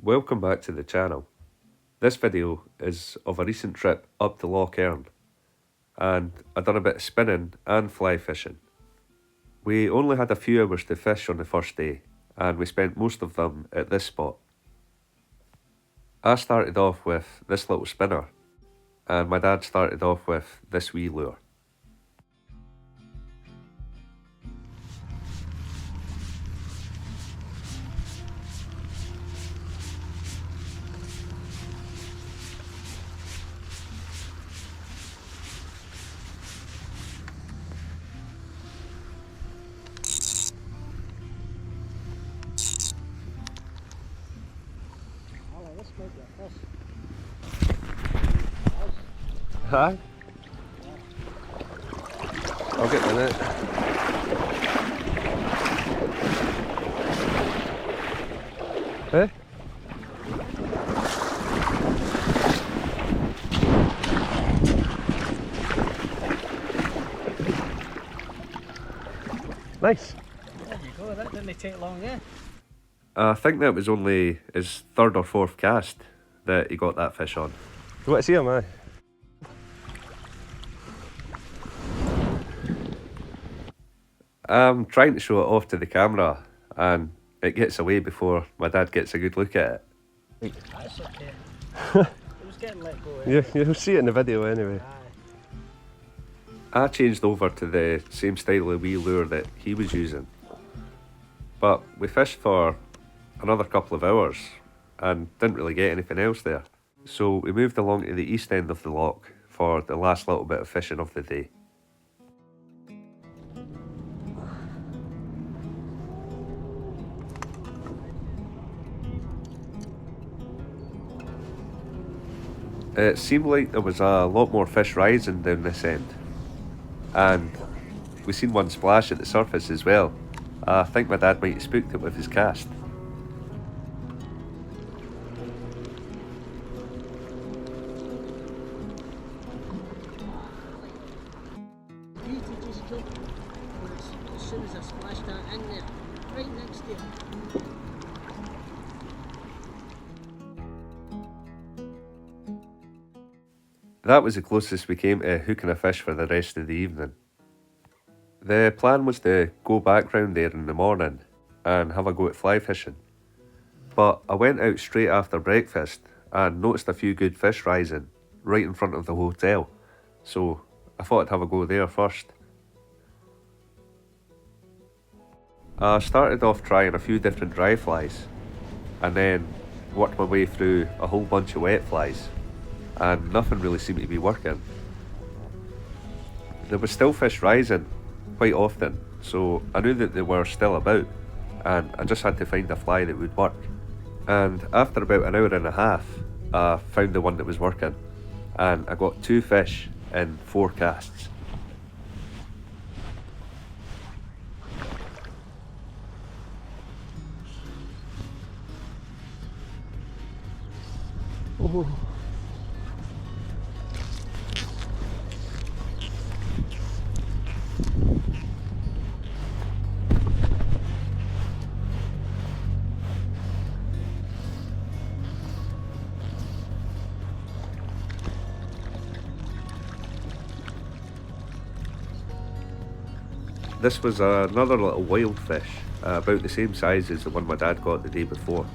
Welcome back to the channel. This video is of a recent trip up the Loch, and I done a bit of spinning and fly fishing. We only had a few hours to fish on the first day, and we spent most of them at this spot. I started off with this little spinner, and my dad started off with this wee lure. Hi. I'll get the net. Eh? Nice. There you go, that didn't take long, yeah? I think that was only his third or fourth cast that he got that fish on. You want to see him, eh? I'm trying to show it off to the camera and it gets away before my dad gets a good look at it. That's okay. It was getting let go, eh? Yeah, you'll see it in the video anyway. Aye. I changed over to the same style of wee lure that he was using. But we fished for another couple of hours and didn't really get anything else there. So we moved along to the east end of the loch for the last little bit of fishing of the day. It seemed like there was a lot more fish rising down this end, and we seen one splash at the surface as well. I think my dad might have spooked it with his cast. Beauty just jumped as soon as I splashed that in there, right next to it. That was the closest we came to hooking a fish for the rest of the evening. The plan was to go back round there in the morning and have a go at fly fishing. But I went out straight after breakfast and noticed a few good fish rising right in front of the hotel. So I thought I'd have a go there first. I started off trying a few different dry flies and then worked my way through a whole bunch of wet flies, and nothing really seemed to be working. There was still fish rising quite often, so I knew that they were still about, and I just had to find a fly that would work. And after about an hour and a half, I found the one that was working, and I got 2 fish in 4 casts. Oh. This was another little wild fish, about the same size as the one my dad got the day before.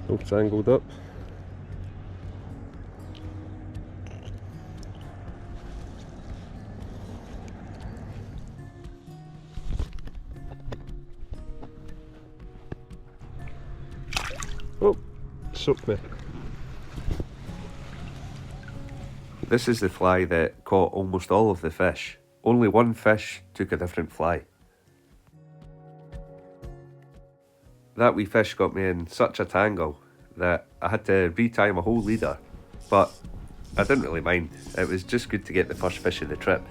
It's angled up. Oh, soaked me. This is the fly that caught almost all of the fish. Only one fish took a different fly. That wee fish got me in such a tangle that I had to retie my whole leader, but I didn't really mind. It was just good to get the first fish of the trip.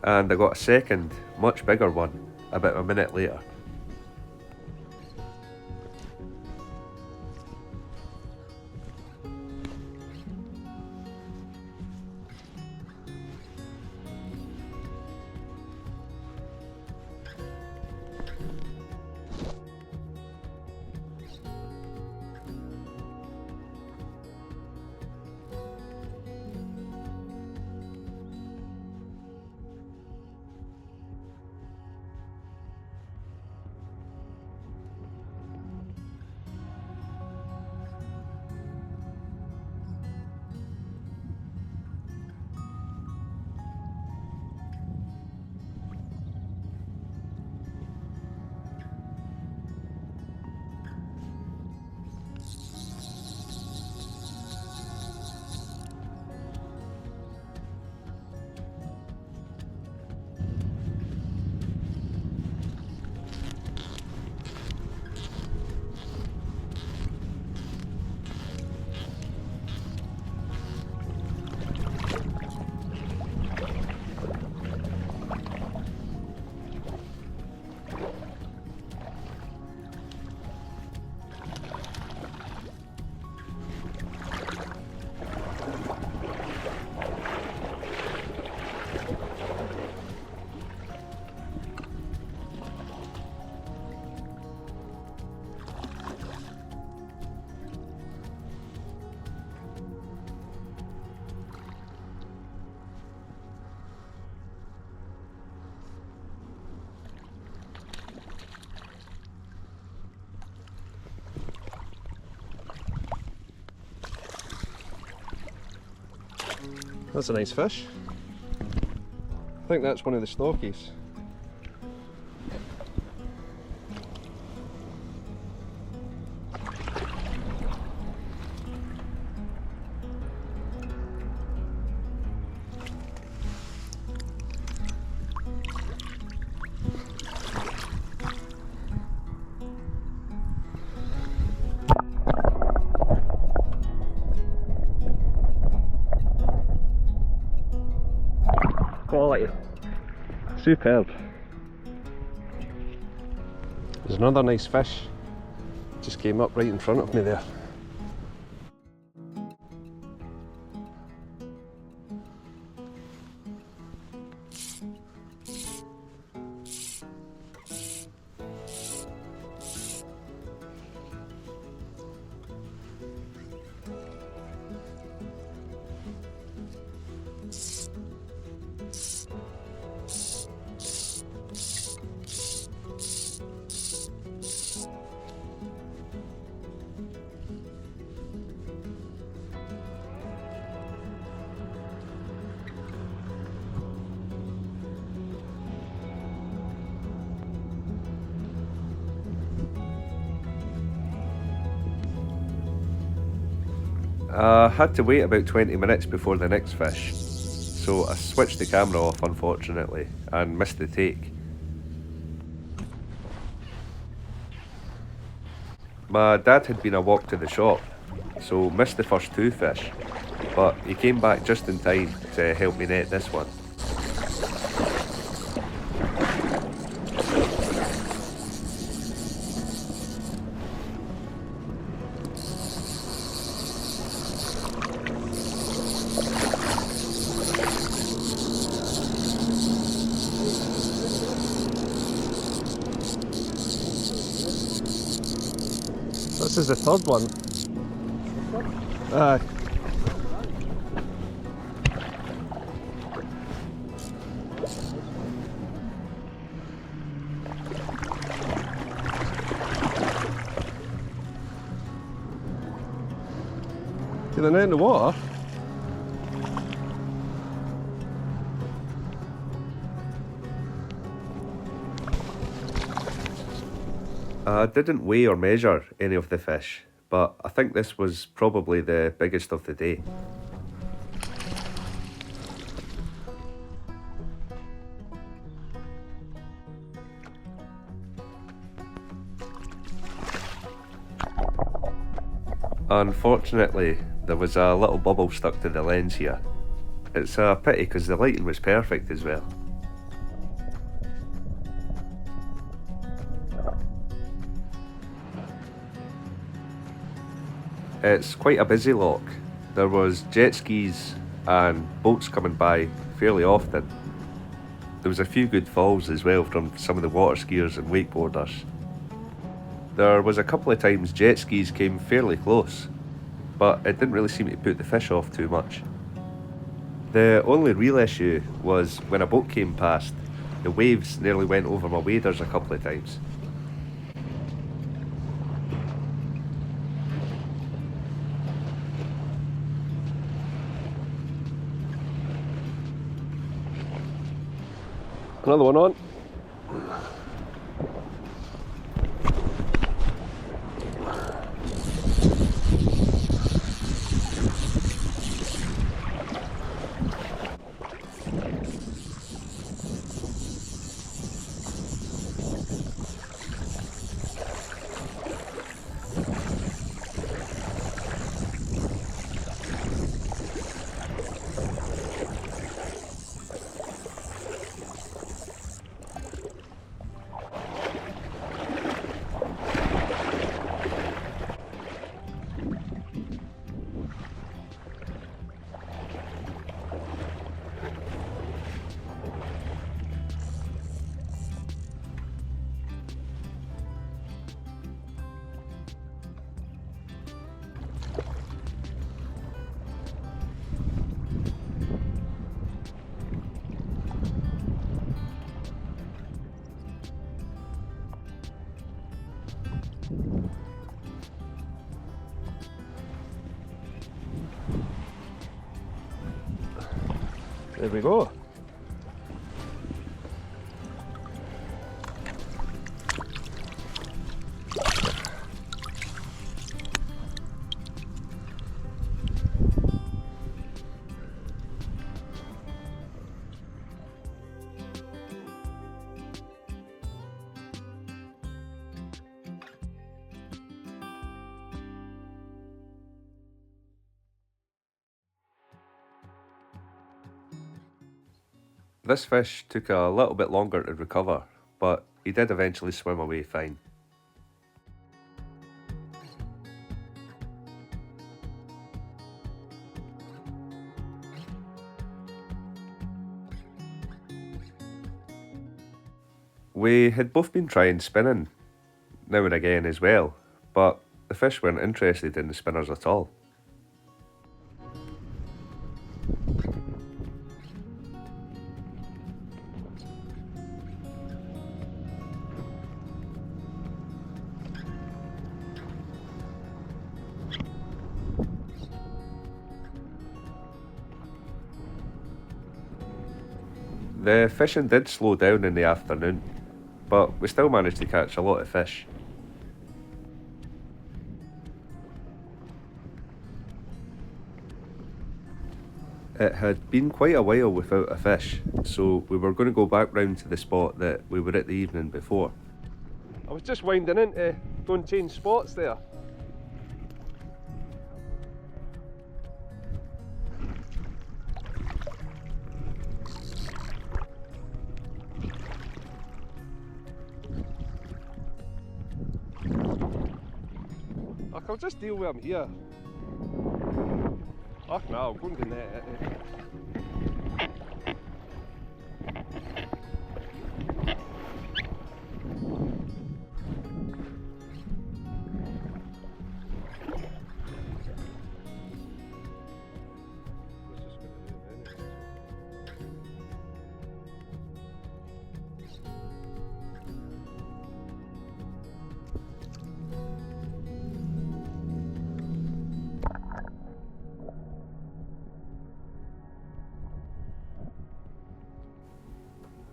And I got a second, much bigger one about a minute later. That's a nice fish. I think that's one of the stockies. Quality. Superb. There's another nice fish. Just came up right in front of me there. I had to wait about 20 minutes before the next fish, so I switched the camera off unfortunately and missed the take. My dad had been a walk to the shop, so missed the first two fish, but he came back just in time to help me net this one. This is the third one. Aye. See the net in the water? I didn't weigh or measure any of the fish, but I think this was probably the biggest of the day. Unfortunately, there was a little bubble stuck to the lens here. It's a pity because the lighting was perfect as well. It's quite a busy loch. There was jet skis and boats coming by fairly often. There was a few good falls as well from some of the water skiers and wakeboarders. There was a couple of times jet skis came fairly close, but it didn't really seem to put the fish off too much. The only real issue was when a boat came past, the waves nearly went over my waders a couple of times. Another one on. There we go. This fish took a little bit longer to recover, but he did eventually swim away fine. We had both been trying spinning now and again as well, but the fish weren't interested in the spinners at all. The fishing did slow down in the afternoon, but we still managed to catch a lot of fish. It had been quite a while without a fish, so we were going to go back round to the spot that we were at the evening before. I was just winding in to go and change spots there. I'll just deal with him here. Oh no, I'll go and get net.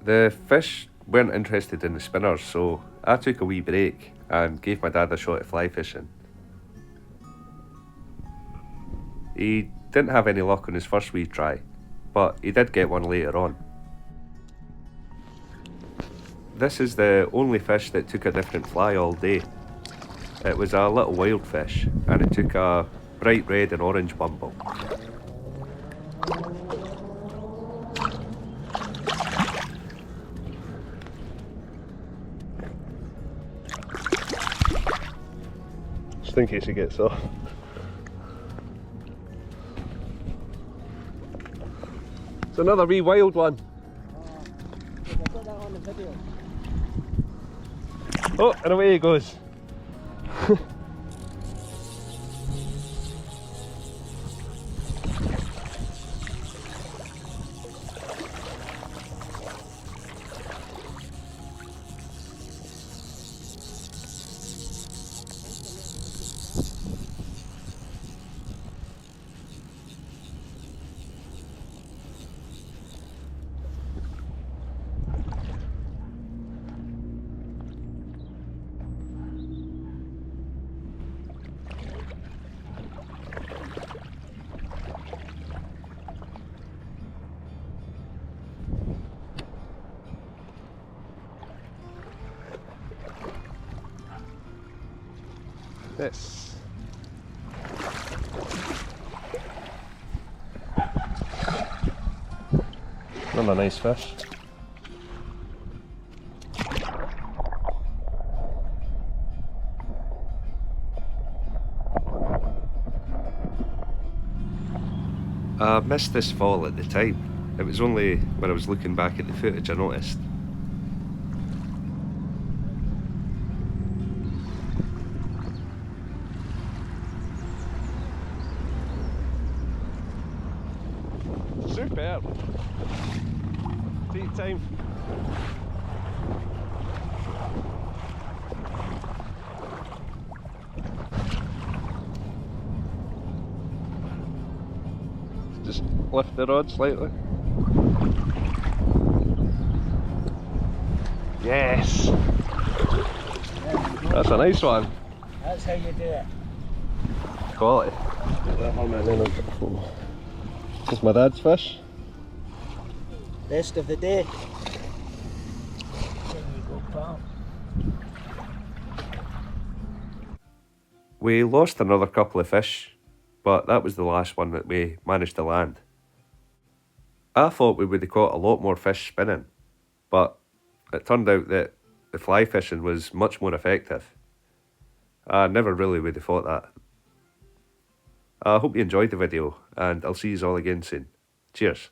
The fish weren't interested in the spinners, so I took a wee break and gave my dad a shot at fly fishing. He didn't have any luck on his first wee try, but he did get one later on. This is the only fish that took a different fly all day. It was a little wild fish, and it took a bright red and orange bumble. Just in case he gets off. It's another wee wild one. I got that on the video. Oh, and away he goes. This. Another nice fish. I missed this fall at the time. It was only when I was looking back at the footage I noticed. Superb. Take time. Just lift the rod slightly. Yes! There you go. That's a nice one. That's how you do it. Quality. It's my dad's fish. Rest of the day. There you go, pal. We lost another couple of fish, but that was the last one that we managed to land. I thought we would have caught a lot more fish spinning, but it turned out that the fly fishing was much more effective. I never really would have thought that. I hope you enjoyed the video, and I'll see you all again soon. Cheers.